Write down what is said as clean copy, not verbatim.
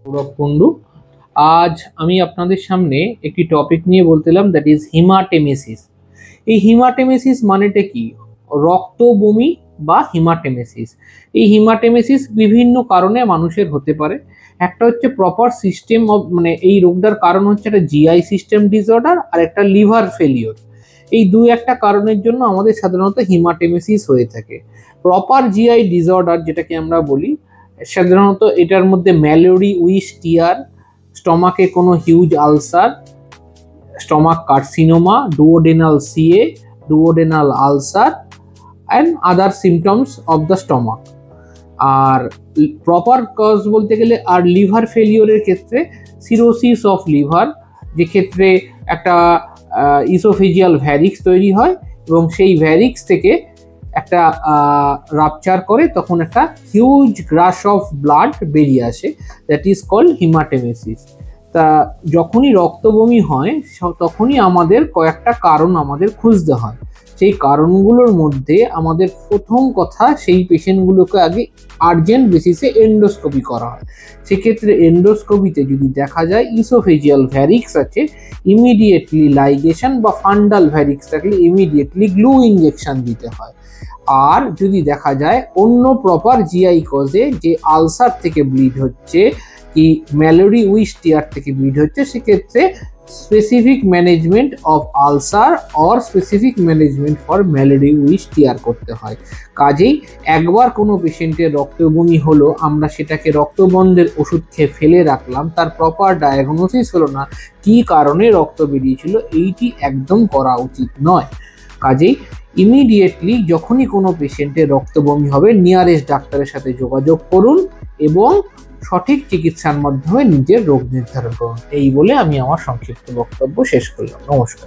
সৌরভ কুন্ডু। আজ আমি আপনাদের সামনে একটি টপিক নিয়ে বলতেলাম, দ্যাট ইজ হিমাটেমেসিস। এই হিমাটেমেসিস মানেটা কি? রক্ত বমি বা হিমাটেমেসিস। এই হিমাটেমেসিস বিভিন্ন কারণে মানুষের হতে পারে। একটা হচ্ছে প্রপার সিস্টেম অফ, মানে এই রোগটার কারণ হচ্ছে একটা জিআই সিস্টেম ডিসঅর্ডার আর একটা লিভার ফেলিওর। এই দুই একটা কারণের জন্য আমাদের সাধারণত হিমাটেমেসিস হয়ে থাকে। প্রপার জিআই ডিসঅর্ডার যেটাকে আমরা বলি, সাধারণত এটার মধ্যে ম্যালোরি উইচ টিয়ার, স্টমাকে কোনো huge ulcer, stomach carcinoma, duodenal CA, duodenal ulcer and other symptoms of the stomach. আর প্রপার কজ বলতে গেলে আর লিভার ফেলিওরের ক্ষেত্রে সিরোসিস অফ লিভার, যে ক্ষেত্রে একটা ইসোফেজিয়াল ভ্যারিক্স তৈরি হয় এবং সেই ভ্যারিক্স থেকে একটা রাপচার করে, তখন একটা হিউজ গ্রাস অফ ব্লাড বেরিয়ে আসে, দ্যাট ইজ কল্ড হিমাটেমেসিস। তা যখনই রক্তবমি হয় তখনই আমাদের কয়েকটা কারণ আমাদের খুঁজতে হয়। সেই কারণগুলোর মধ্যে আমাদের প্রথম কথা, সেই পেশেন্টগুলোকে আগে আর্জেন্ট বেসিসে এন্ডোস্কোপি করা হয়। সেক্ষেত্রে এন্ডোস্কোপিতে যদি দেখা যায় ইসোফেজিয়াল ভ্যারিক্স আছে, ইমিডিয়েটলি লাইগেশন বা ফান্ডাল ভ্যারিক্স থাকলে ইমিডিয়েটলি গ্লু ইঞ্জেকশন দিতে হয়। আর যদি দেখা যায় অন্য প্রপার জিআই কজে, যে আলসার থেকে ব্লিড হচ্ছে কি ম্যালোরি উইচ টিয়ার থেকে ব্লিড হচ্ছে, সেক্ষেত্রে specific management of ulcer or specific management for Mallory Weiss tear করতে হয়। কাজেই একবার কোনো পেশেন্টের রক্তবমি হলো, আমরা সেটাকে রক্তবন্ধের ওষুধ খেয়ে ফেলে রাখলাম, তার প্রপার ডায়াগনোসিস হলো না কি কারণে রক্ত বেরিয়েছিল, এইটি একদম করা উচিত নয়। কাজেই ইমিডিয়েটলি যখনই কোনো পেশেন্টের রক্তবমি হবে, নিয়ারেস্ট ডাক্তারের সাথে যোগাযোগ করুন এবং সঠিক চিকিৎসার মাধ্যমে নিজের রোগ নির্ধারণ করুন। এই বলে আমি আমার সংক্ষিপ্ত বক্তব্য শেষ করলাম। নমস্কার।